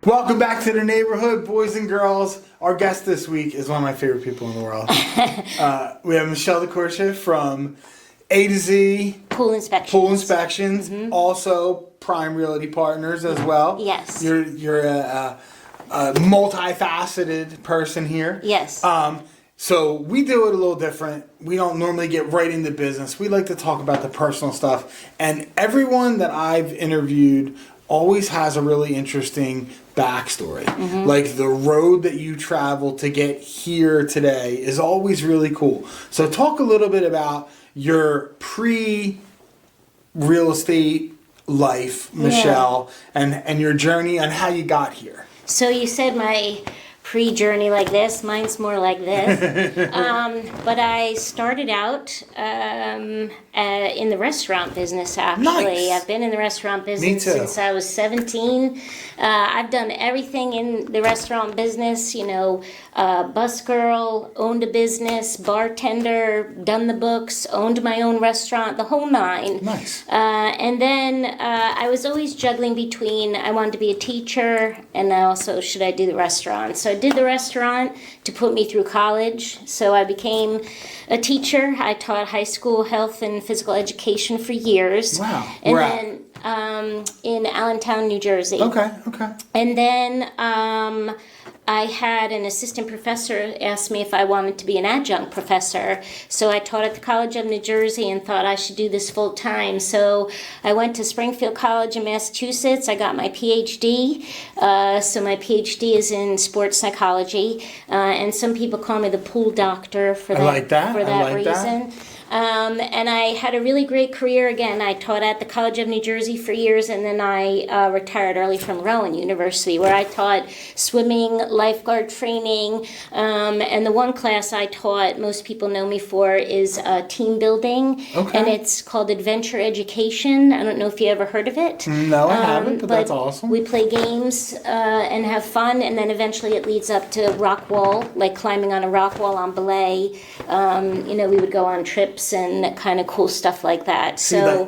Welcome back to the neighborhood, boys and girls. Our guest this week is one of my favorite people in the world. We have Michele DiCorcia from A to Z Pool Inspections. Pool Inspections, also Prime Realty Partners as well. Yes. You're a multifaceted person here. Yes. So we do it a little different. We don't normally get right into business. We like to talk about the personal stuff. And everyone that I've interviewed always has a really interesting backstory. Like the road that you travel to get here today is always really cool. So talk a little bit about your pre-real estate life, Michele, and your journey and how you got here. So you said my pre-journey like this. Mine's more like this. But I started out in the restaurant business, actually. Nice. I've been in the restaurant business since I was 17. I've done everything in the restaurant business, bus girl, owned a business, bartender, done the books, owned my own restaurant, the whole nine. Nice. And then I was always juggling between I wanted to be a teacher and also should I do the restaurant. So I did the restaurant to put me through college. So I became a teacher. I taught high school health and physical education for years. Wow. And Where then in Allentown, New Jersey. Okay. And then I had an assistant professor ask me if I wanted to be an adjunct professor. So I taught at the College of New Jersey and thought I should do this full time. So I went to Springfield College in Massachusetts. I got my PhD. So my PhD is in sports psychology. And some people call me the pool doctor for that reason. And I had a really great career. Again, I taught at the College of New Jersey for years, and then I retired early from Rowan University, where I taught swimming, lifeguard training, and the one class I taught, most people know me for, is team building, and it's called Adventure Education. I don't know if you ever heard of it. No, I haven't, but that's awesome. We play games and have fun, and then eventually it leads up to rock wall, like climbing on a rock wall on belay. We would go on trips and kind of cool stuff like that.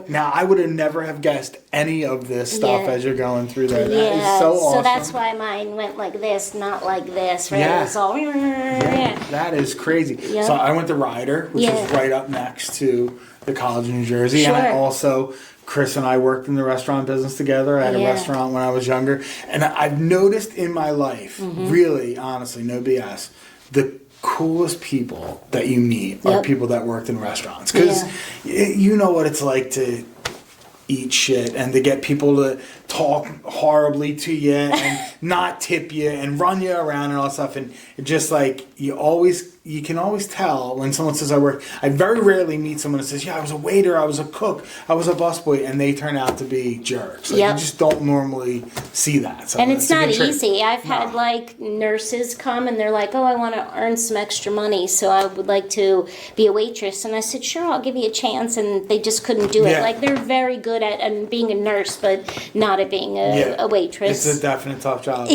Now I would have never have guessed any of this stuff as you're going through there. That is so awesome. So that's why mine went like this, not like this. Right? Yeah. It was all that is crazy. Yep. So I went to Ryder, which is right up next to the College of New Jersey, Sure. and I also. Chris and I worked in the restaurant business together. I had a restaurant when I was younger. And I've noticed in my life, really, honestly, no BS, the coolest people that you meet are people that worked in restaurants. Because you know what it's like to eat shit and to get people to talk horribly to you and not tip you and run you around and all that stuff. And it just like, you can always tell when someone says I very rarely meet someone that says, I was a waiter, I was a cook, I was a busboy, and they turn out to be jerks. Like, you just don't normally see that. So and it's not easy. I've had like nurses come and they're like, I want to earn some extra money, so I would like to be a waitress. And I said, sure, I'll give you a chance. And they just couldn't do it. Like they're very good at being a nurse, but not at being a waitress. It's a definite tough job.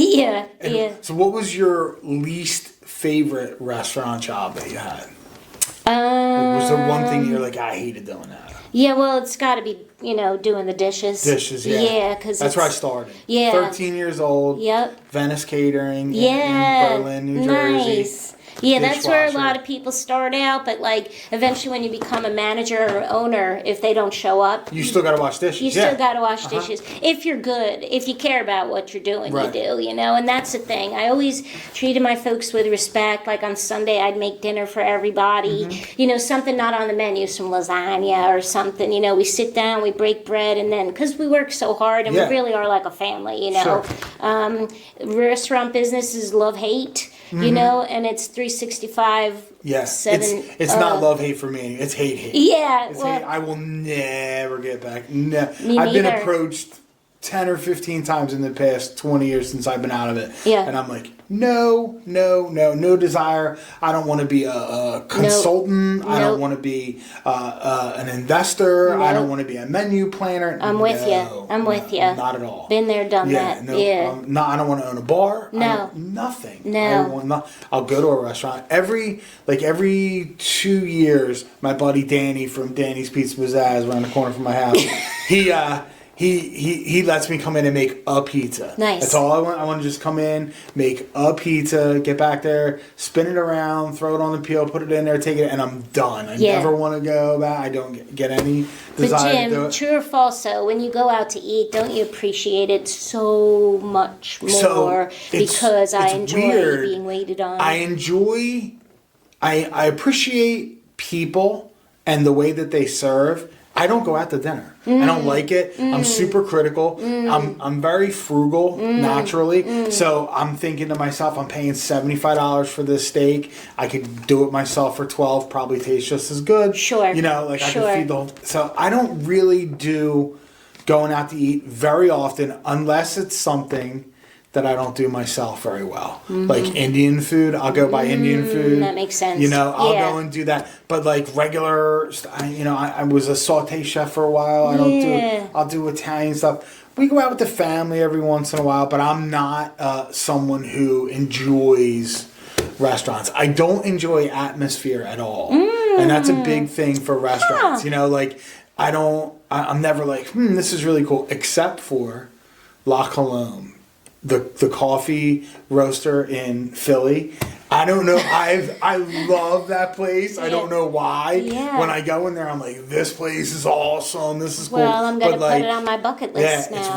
So what was your least favorite restaurant job that you had? Was there one thing you're like, I hated doing that? Yeah, well, it's got to be, doing the dishes. Yeah, because that's where I started. 13 years old. Venice Catering in Berlin, New Jersey. Yeah, that's where a lot of people start out, but like eventually when you become a manager or owner, if they don't show up, you still got to wash dishes. You still got to wash dishes. If you're good, if you care about what you're doing, you do, and that's the thing. I always treated my folks with respect. Like on Sunday, I'd make dinner for everybody. Something not on the menu, some lasagna or something. We sit down, we break bread, and then because we work so hard and we really are like a family. Sure. Restaurant business is love-hate. And it's 365. Yes, 7, it's not love-hate for me. It's hate. Yeah. It's hate. I will never get back. No. Me I've been neither. approached 10 or 15 times in the past 20 years since I've been out of it. Yeah. And I'm like, no desire. I don't want to be a consultant. Nope. I don't want to be an investor. Nope. I don't want to be a menu planner. I'm with you. Not at all. Been there, done that. I don't want to own a bar. No. Nothing. No. I'll go to a restaurant. Every 2 years, my buddy Danny from Danny's Pizza Pizzazz around the corner from my house, he lets me come in and make a pizza. Nice. That's all I want. I want to just come in, make a pizza, get back there, spin it around, throw it on the peel, put it in there, take it, and I'm done. I never want to go back. I don't get any desire to do Jim, it. true or false, so when you go out to eat, don't you appreciate it so much more because I enjoy weird. being waited on? I appreciate people and the way that they serve. I don't go out to dinner. I don't like it. I'm super critical. I'm very frugal naturally. So I'm thinking to myself, I'm paying $75 for this steak. I could do it myself for $12. Probably tastes just as good. Sure. You know, like I could feed the whole. So I don't really do going out to eat very often unless it's something that I don't do myself very well. Like Indian food, I'll go buy Indian food. That makes sense. You know, I'll go and do that. But like regular, I was a saute chef for a while. I'll do Italian stuff. We go out with the family every once in a while, but I'm not someone who enjoys restaurants. I don't enjoy atmosphere at all. And that's a big thing for restaurants. You know, like I'm never like, this is really cool, except for La Colombe. The coffee roaster in Philly. I don't know. I love that place. I don't know why. Yeah. When I go in there, I'm like, this place is awesome. This is cool. Well, I'm gonna put it on my bucket list now. It's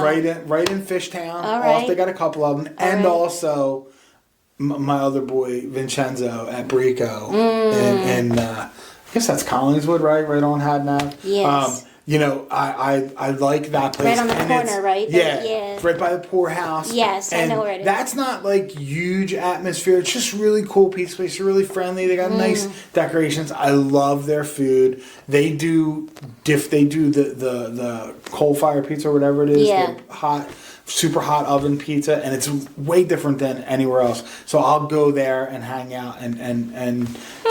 right in Fishtown. All right. They got a couple of them, and also my other boy Vincenzo at Brico, and I guess that's Collingswood, right on Hadnap. Yes. You know, I like that place. Right on the corner, right? Yeah, right by the poorhouse. Yes, I know where it is. That's not like huge atmosphere. It's just really cool pizza place. They're really friendly. They got nice decorations. I love their food. They do the coal fire pizza or whatever it is. Yeah. The super hot oven pizza, and it's way different than anywhere else. So I'll go there and hang out and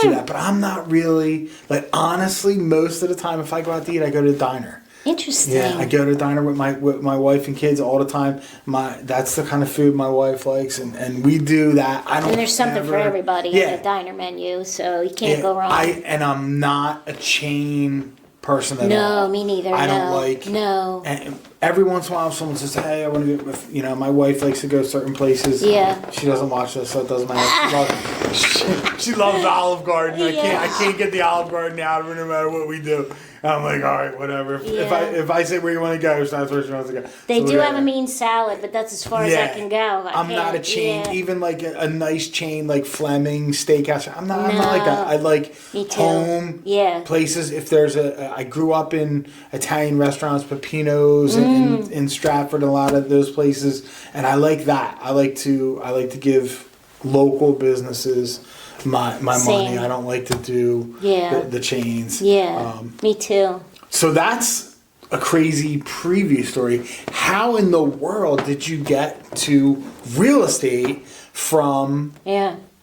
do that. But I'm not really, like, honestly, most of the time if I go out to eat, I go to the diner. Interesting. Yeah, I go to the diner with my wife and kids all the time. That's the kind of food my wife likes, and we do that. And there's something for everybody in the diner menu, so you can't go wrong. I'm not a chain person at all. No, me neither. I don't like. No. And every once in a while, someone says, "Hey, I want to get with." You know, my wife likes to go certain places. Yeah. She doesn't watch this, so it doesn't matter. She loves Olive Garden. I can't get the Olive Garden out of her no matter what we do. I'm like, all right, whatever. If I say where you want to go, that's where she wants to go. They do have a mean salad, but that's as far as I can go. I'm not a chain. Yeah. Even like a nice chain like Fleming Steakhouse. I'm not like that. I like home places. If there's I grew up in Italian restaurants, Peppino's in Stratford, a lot of those places, and I like that. I like to give local businesses my money. I don't like to do the chains. Yeah, me too. So that's a crazy preview story. How in the world did you get to real estate from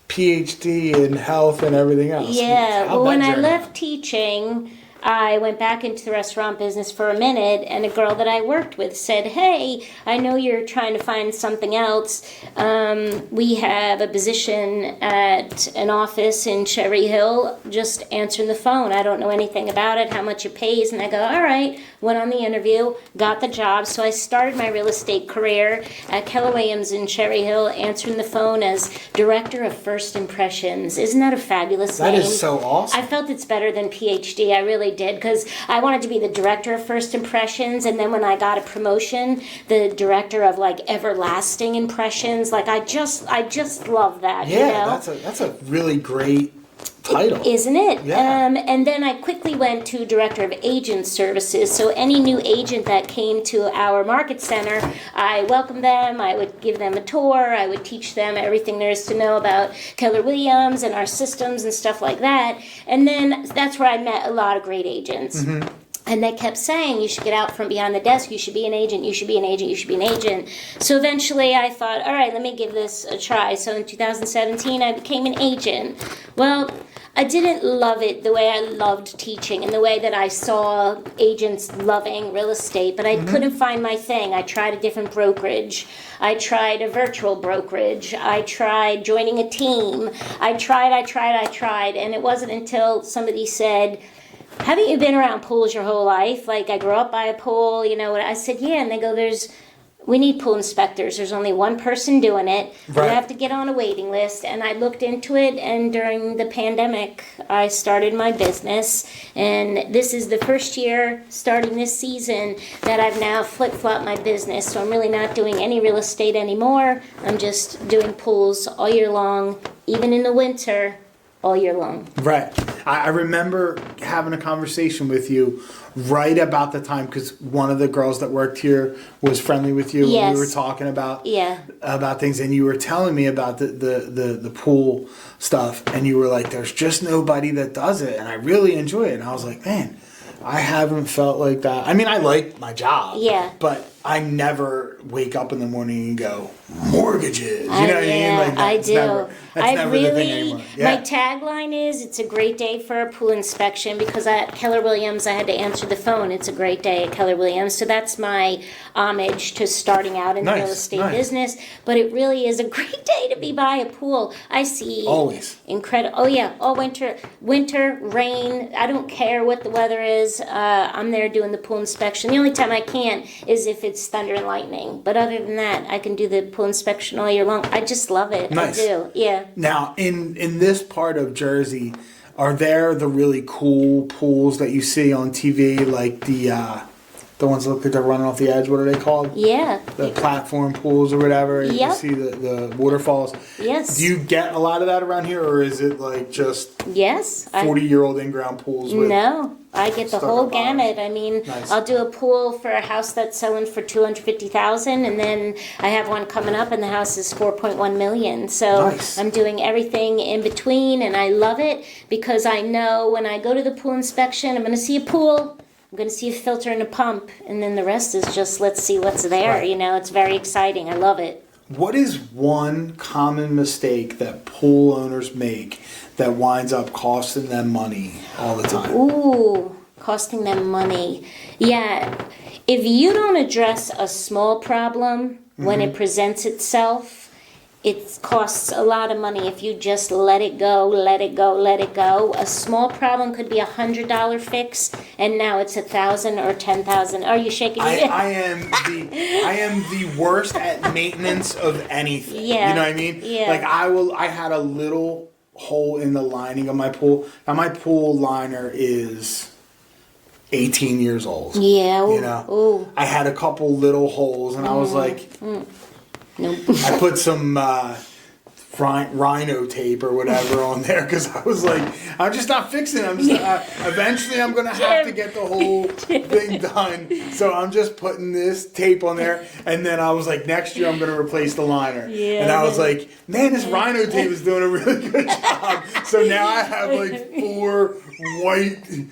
PhD in health and everything else? Yeah, well, when I left teaching, I went back into the restaurant business for a minute, and a girl that I worked with said, "Hey, I know you're trying to find something else. We have a position at an office in Cherry Hill. Just answering the phone. I don't know anything about it, how much it pays." And I go, "All right." Went on the interview, got the job. So I started my real estate career at Keller Williams in Cherry Hill, answering the phone as Director of First Impressions. Isn't that a fabulous name? That is so awesome. I felt it's better than PhD. I really did, because I wanted to be the Director of First Impressions, and then when I got a promotion, the Director of like Everlasting Impressions. Like I just love that. Yeah, you know? that's a really great title, isn't it? Yeah. And then I quickly went to Director of Agent Services. So any new agent that came to our market center, I welcomed them. I would give them a tour. I would teach them everything there is to know about Keller Williams and our systems and stuff like that. And then that's where I met a lot of great agents. Mm-hmm. And they kept saying, you should get out from behind the desk, you should be an agent, you should be an agent, you should be an agent. So eventually I thought, all right, let me give this a try. So in 2017, I became an agent. Well, I didn't love it the way I loved teaching and the way that I saw agents loving real estate, but I couldn't find my thing. I tried a different brokerage. I tried a virtual brokerage. I tried joining a team. I tried, and it wasn't until somebody said, haven't you been around pools your whole life? Like, I grew up by a pool, you know. I said, yeah. And they go, we need pool inspectors. There's only one person doing it. Right. You have to get on a waiting list. And I looked into it, and during the pandemic, I started my business. And this is the first year, starting this season, that I've now flip-flopped my business. So I'm really not doing any real estate anymore. I'm just doing pools all year long, even in the winter, all year long. Right. I remember having a conversation with you right about the time, because one of the girls that worked here was friendly with you. Yes. And we were talking about Yeah. about things, and you were telling me about the pool stuff, and you were like, there's just nobody that does it, and I really enjoy it. And I was like, man, I haven't felt like that. I mean, I like my job. Yeah. But I never wake up in the morning and go, mortgages. You know what I mean? Like, I that's do. That's never the thing anymore. Yeah. My tagline is, it's a great day for a pool inspection, because at Keller Williams, I had to answer the phone. It's a great day at Keller Williams. So that's my homage to starting out in the real estate business. But it really is a great day to be by a pool. I see Always. incredible. Oh yeah, all winter, rain. I don't care what the weather is. I'm there doing the pool inspection. The only time I can't is if it's thunder and lightning. But other than that, I can do the pool inspection all year long. I just love it. Nice. I do. Yeah. Now, in this part of Jersey, are there the really cool pools that you see on TV, like the ones that look like they're running off the edge? What are they called? Yeah. The platform pools or whatever. Yep. You see the waterfalls. Yes. Do you get a lot of that around here, or is it like just Yes. 40-year-old in-ground pools with... No, I get the stuck whole up bottoms? gamut. I mean, Nice. I'll do a pool for a house that's selling for $250,000, and then I have one coming up, and the house is $4.1 million. So Nice. I'm doing everything in between, and I love it because I know when I go to the pool inspection, I'm going to see a pool. I'm going to see a filter and a pump, and then the rest is just let's see what's there. Right. You know, it's very exciting. I love it. What is one common mistake that pool owners make that winds up costing them money all the time? Ooh, costing them money. Yeah, if you don't address a small problem when it presents itself, it costs a lot of money if you just let it go. A small problem could be $100 fix, and now it's $1,000 or $10,000. Are you shaking your head? I am the worst at maintenance of anything. Yeah. You know what I mean? Yeah. Like I had a little hole in the lining of my pool. Now my pool liner is 18 years old. Yeah. Ooh, You know? Ooh. I had a couple little holes, and I was like, Nope. I put some rhino tape or whatever on there, because I was like, I'm just not fixing it. Eventually I'm going to have to get the whole thing done. So I'm just putting this tape on there. And then I was like, next year I'm going to replace the liner. Yeah, and I was like, man, this rhino tape is doing a really good job. So now I have like 4 white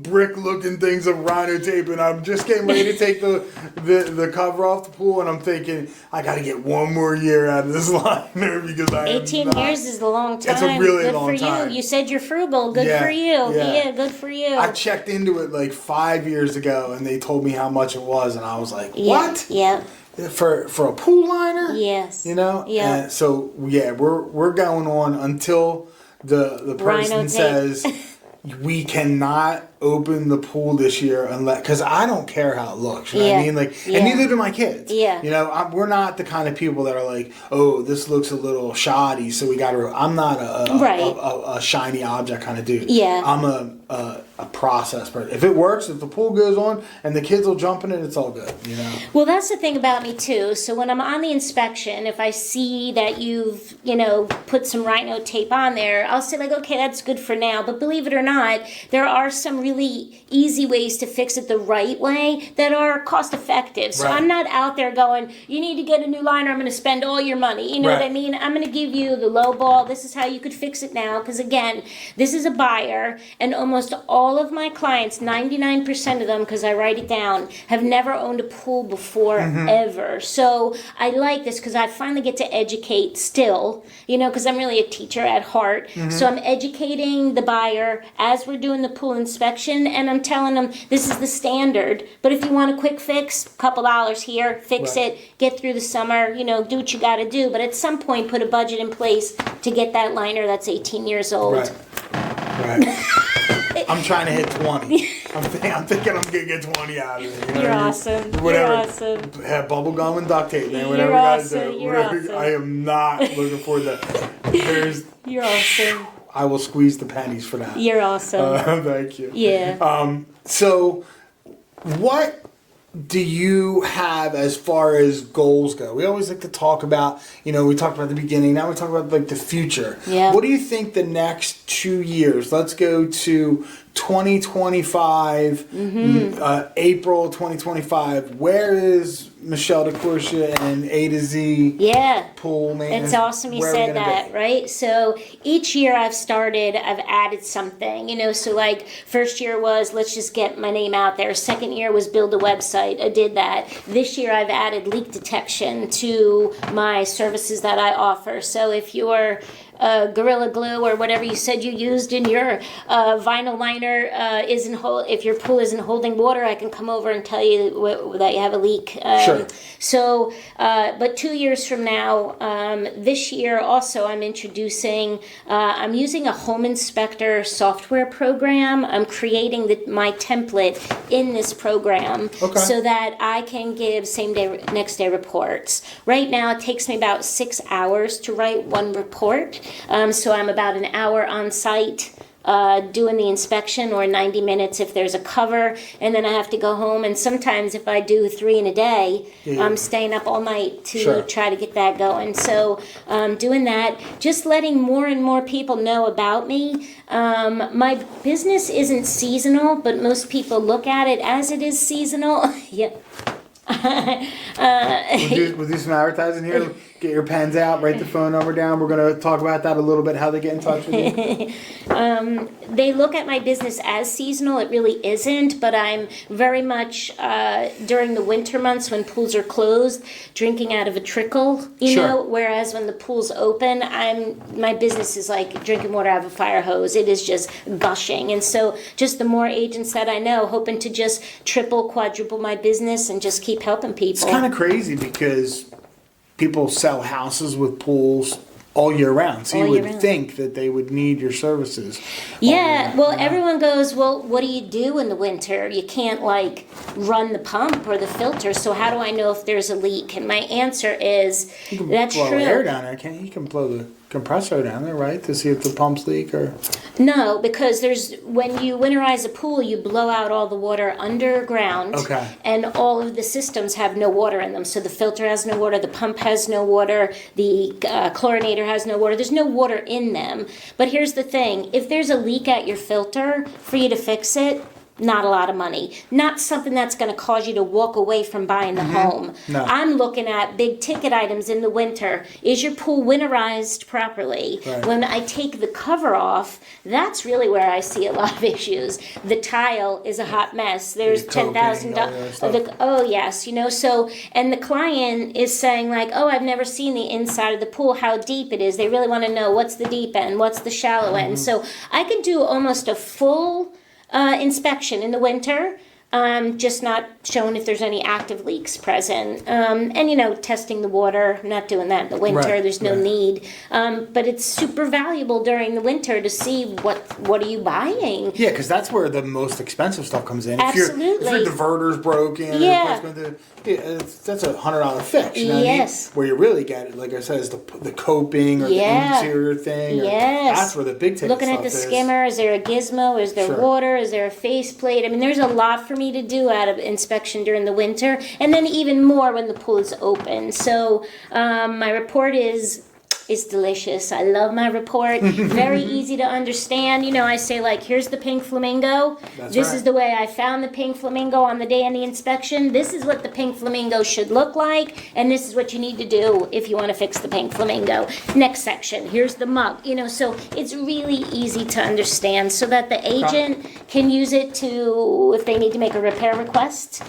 brick looking things of rhino tape, and I'm just getting ready to take the cover off the pool, and I'm thinking I got to get one more year out of this liner, because 18 years is a long time. It's a really good long for time. You said you're frugal. Good Yeah, for you. yeah. Yeah, good for you. I checked into it like 5 years ago, and they told me how much it was, and I was like, Yeah, what? Yeah. For a pool liner? Yes. You know? Yeah. And so yeah, we're going on until the person Rhino tape. says we cannot open the pool this year unless, because I don't care how it looks. You know what I Yeah. mean? Like, Yeah. and neither do my kids. Yeah. You know, we're not the kind of people that are like, oh, this looks a little shoddy, so we got to. I'm not a shiny object kind of dude. Yeah. I'm a process person. If it works, if the pool goes on and the kids will jump in it, it's all good. You know. Well, that's the thing about me too. So when I'm on the inspection, if I see that you've, put some rhino tape on there, I'll say like, okay, that's good for now. But believe it or not, there are some really easy ways to fix it the right way that are cost effective. So Right. I'm not out there going, you need to get a new liner, I'm going to spend all your money. You know what I Right. mean? I'm going to give you the low ball. This is how you could fix it now. Because again, this is a buyer, and almost all of my clients, 99% of them, because I write it down, have never owned a pool before ever. So I like this because I finally get to educate still, because I'm really a teacher at heart. So I'm educating the buyer as we're doing the pool inspection, and I'm telling them this is the standard. But if you want a quick fix, couple dollars here, fix Right. it, get through the summer, do what you got to do. But at some point, put a budget in place to get that liner that's 18 years old. Right. it. I'm trying to hit 20. I'm thinking I'm gonna get 20 out of it. You know You're what I mean? awesome. Whatever. You're awesome. Have bubble gum and duct tape, man. Whatever You're you guys awesome. do. You're awesome. I am not looking forward to that. You're awesome. I will squeeze the pennies for that. You're awesome. Thank you. Yeah. So, what do you have as far as goals go? We always like to talk about, we talked about the beginning, now we talk about like the future. Yeah. What do you think the next 2 years, let's go to 2025, April 2025, where is Michele DiCorcia and A to Z pool maintenance? It's awesome you said that, right? So each year I've added something, so like first year was let's just get my name out there. Second year was build a website. I did that. This year I've added leak detection to my services that I offer. So if you're Gorilla Glue or whatever you said you used in your vinyl liner if your pool isn't holding water, I can come over and tell you that you have a leak. Sure. So, but 2 years from now, this year also I'm introducing, I'm using a home inspector software program. I'm creating my template in this program so that I can give same day, next day reports. Right now it takes me about 6 hours to write one report. So I'm about an hour on site doing the inspection, or 90 minutes if there's a cover, and then I have to go home. And sometimes if I do 3 in a day, I'm staying up all night to try to get that going. So doing that, just letting more and more people know about me. My business isn't seasonal, but most people look at it as it is seasonal. We'll do some advertising here. Get your pens out, write the phone number down. We're going to talk about that a little bit, how they get in touch with you. They look at my business as seasonal. It really isn't, but I'm very much, during the winter months when pools are closed, drinking out of a trickle, you know, whereas when the pool's open, my business is like drinking water out of a fire hose. It is just gushing. And so just the more agents that I know, hoping to just triple, quadruple my business and just keep helping people. It's kind of crazy because people sell houses with pools all year round. So you would think that they would need your services. Yeah, well, everyone goes, well, what do you do in the winter? You can't, like, run the pump or the filter, so how do I know if there's a leak? And my answer is, that's true. You can blow air down there, can't you? You can blow the compressor down there, right, to see if the pumps leak or... No, because when you winterize a pool, you blow out all the water underground. Okay. And all of the systems have no water in them. So the filter has no water, the pump has no water, the chlorinator has no water. There's no water in them. But here's the thing. If there's a leak at your filter, for you to fix it, not a lot of money. Not something that's going to cause you to walk away from buying the home. No. I'm looking at big ticket items in the winter. Is your pool winterized properly? Right. When I take the cover off, that's really where I see a lot of issues. The tile is a hot mess. There's $10,000. Oh yes, so, and the client is saying like, oh, I've never seen the inside of the pool, how deep it is. They really want to know what's the deep end, what's the shallow end. So I can do almost a full inspection in the winter, just not showing if there's any active leaks present. And, testing the water, I'm not doing that in the winter. Right, there's no need. But it's super valuable during the winter to see what are you buying. Yeah, because that's where the most expensive stuff comes in. Absolutely. If your diverter's broken, that's $100 fix. You know what I mean? Where you really get it, like I said, is the coping or the interior thing. That's where the big ticket Looking stuff at the is. skimmer, is there a gizmo? Is there water? Is there a faceplate? I mean, there's a lot for me to do out of inspection during the winter, and then even more when the pool is open. So my report is delicious. I love my report. Very easy to understand. I say like, here's the pink flamingo. This is the way I found the pink flamingo on the day of the inspection. This is what the pink flamingo should look like, and this is what you need to do if you want to fix the pink flamingo. Next section, here's the mug. So it's really easy to understand so that the agent can use it to, if they need to make a repair request,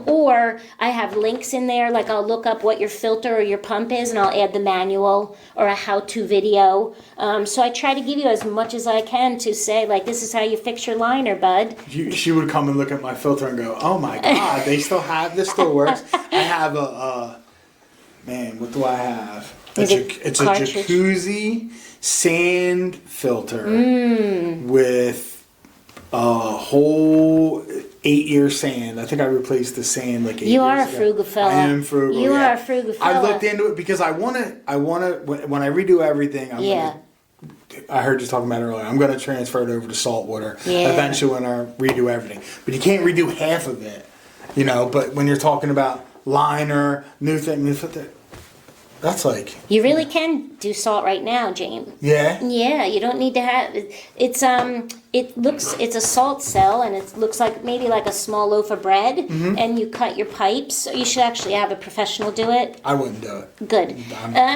or I have links in there, like I'll look up what your filter or your pump is, and I'll add the manual or a how-to video. So I try to give you as much as I can to say, like, this is how you fix your liner, bud. She would come and look at my filter and go, oh my God, this still works. I have what do I have? It's a jacuzzi sand filter with whole 8-year sand. I think I replaced the sand like 8 years ago. You are a frugal fella. I am frugal. You are a frugal fella. I looked into it because I want to, when I redo everything, I heard you talking about it earlier. I'm going to transfer it over to saltwater eventually when I redo everything. But you can't redo half of it, But when you're talking about liner, new thing, that's like... You really can do salt right now, James. Yeah? Yeah, you don't need to have... It's a salt cell, and it looks like maybe like a small loaf of bread, and you cut your pipes. So you should actually have a professional do it. I wouldn't do it. Good.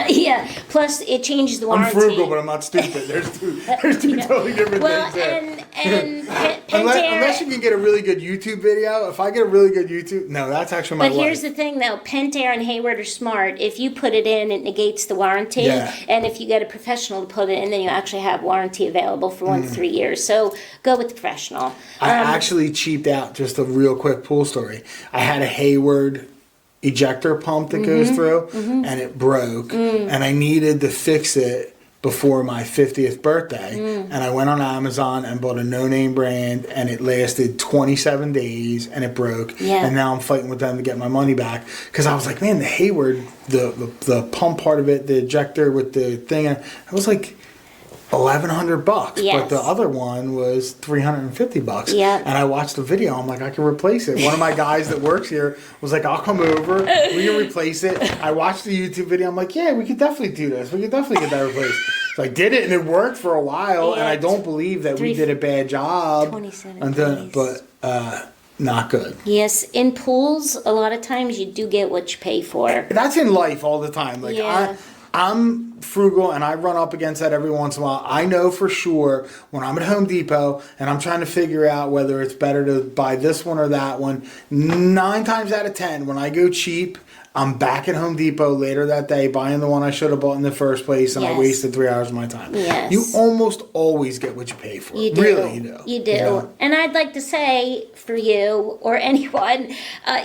Yeah. Plus, it changes the warranty. I'm frugal, but I'm not stupid. There's two totally different things there. Unless you can get a really good YouTube video. If I get a really good YouTube... No, that's actually my But here's the thing, though. Pentair and Hayward are smart. If you put it in, it negates the warranty. Yeah. And if you get a professional to put it in, then you actually have warranty available for 1 to 3 years. So go with the professional. I actually cheaped out. Just a real quick pool story. I had a Hayward ejector pump that goes through, and it broke, and I needed to fix it before my 50th birthday, and I went on Amazon and bought a no-name brand, and it lasted 27 days, and it broke, and now I'm fighting with them to get my money back, because I was like, man, the Hayward, the pump part of it, the ejector with the thing, it was like $1,100, yes. But the other one was $350. Yeah. And I watched the video. I'm like, I can replace it. One of my guys that works here was like, I'll come over. We can replace it. I watched the YouTube video. I'm like, yeah, we could definitely do this. We could definitely get that replaced. So I did it, and it worked for a while. And I don't believe that we did a bad job. 27 days. But not good. Yes, in pools, a lot of times you do get what you pay for. That's in life all the time. Like I'm frugal, and I run up against that every once in a while. I know for sure when I'm at Home Depot and I'm trying to figure out whether it's better to buy this one or that one, 9 times out of 10, when I go cheap, I'm back at Home Depot later that day buying the one I should have bought in the first place, and I wasted 3 hours of my time. Yes. You almost always get what you pay for. You do. Really, you do. You do. And I'd like to say for you or anyone,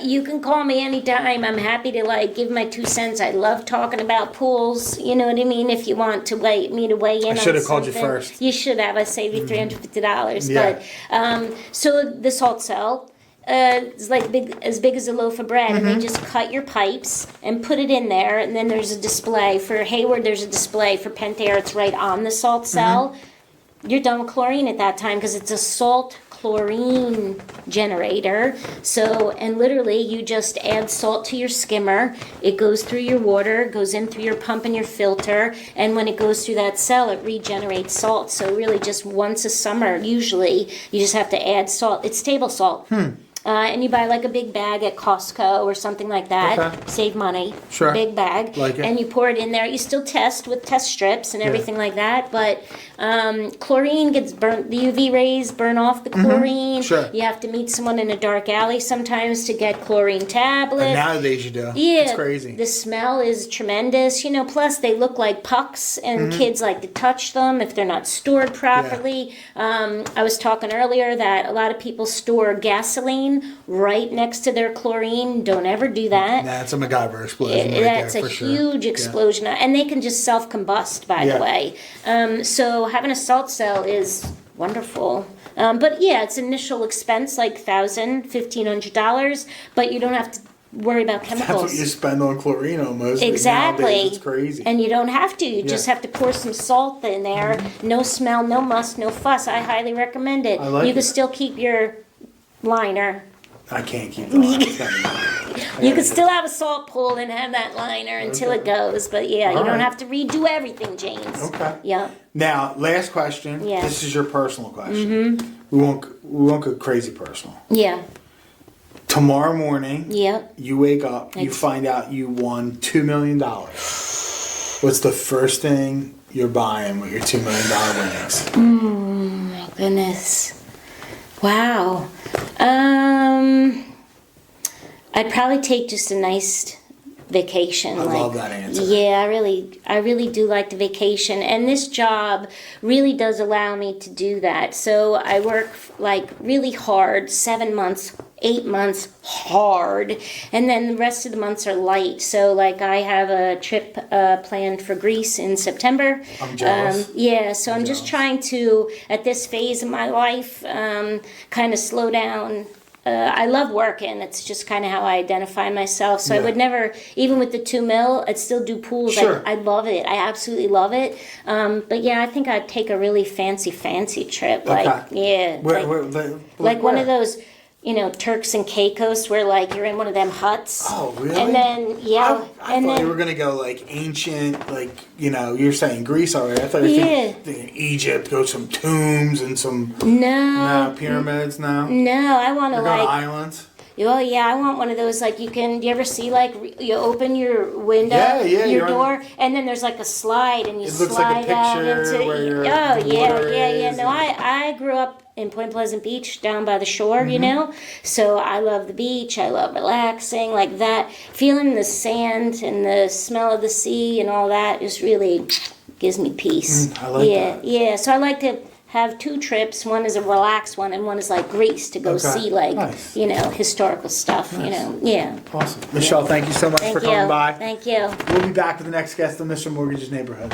you can call me anytime. I'm happy to give my 2 cents. I love talking about pools. You know what I mean? If you want to weigh in, I should have called you first. You should have. I saved you $350. Yeah. But so the salt cell. It's as big as a loaf of bread, and they just cut your pipes and put it in there, and then there's a display. For Hayward, there's a display. For Pentair, it's right on the salt cell. You're done with chlorine at that time because it's a salt chlorine generator. So, and literally you just add salt to your skimmer. It goes through your water, goes in through your pump and your filter, and when it goes through that cell, it regenerates salt. So really just once a summer, usually, you just have to add salt. It's table salt. And you buy a big bag at Costco or something like that. Okay. Save money. Sure. Big bag. Like it. And you pour it in there. You still test with test strips and everything like that. But chlorine gets burnt. The UV rays burn off the chlorine. Sure. You have to meet someone in a dark alley sometimes to get chlorine tablets. And nowadays you do. Yeah. It's crazy. The smell is tremendous. Plus they look like pucks, and kids like to touch them if they're not stored properly. Yeah. I was talking earlier that a lot of people store gasoline right next to their chlorine. Don't ever do that. That's a MacGyver explosion. That's a huge explosion. And they can just self-combust, by the way. So having a salt cell is wonderful. But it's initial expense like $1,000, $1,500, but you don't have to worry about chemicals. That's what you spend on chlorine almost. Exactly. Nowadays, it's crazy. And you don't have to. You just have to pour some salt in there. No smell, no must, no fuss. I highly recommend it. You can still keep your liner. I can't keep the liner. You can still have a salt pool and have that liner until it goes. But you don't have to redo everything, James. Okay. Yeah. Now, last question. Yes. This is your personal question. We won't go crazy personal. Yeah. Tomorrow morning, Yep. you wake up, you find out you won $2 million. What's the first thing you're buying with your $2 million winnings? My goodness. Wow. I'd probably take just a nice vacation. I love that answer. Yeah, I really do like the vacation, and this job really does allow me to do that. So I work really hard, 7 months, 8 months hard, and then the rest of the months are light. So like I have a trip planned for Greece in September. I'm jealous. Yeah, so I'm just trying to, at this phase of my life, kind of slow down. I love working. It's just kind of how I identify myself. So I would never, even with the 2 mil, I'd still do pools. Sure. I love it. I absolutely love it. But yeah, I think I'd take a really fancy trip. Like, yeah. Like one of those, Turks and Caicos where like you're in one of them huts. Oh, really? And then, yeah. I thought you were going to go like ancient, like, you're saying Greece already. I thought you were thinking Egypt, go some tombs and some pyramids now. No, I want to You're going to islands? Oh yeah, I want one of those. Like you ever see like you open your window, your door, and then there's like a slide, and you slide out into. No, I grew up in Point Pleasant Beach, down by the shore, So I love the beach. I love relaxing, like that, feeling the sand and the smell of the sea and all that just really gives me peace. I like that. Yeah. So I like to have 2 trips. One is a relaxed one, and one is like Greece to go see historical stuff. Yeah. Awesome, Michelle. Thank you so much for coming by. Thank you. We'll be back with the next guest on Mr. Mortgage's Neighborhood.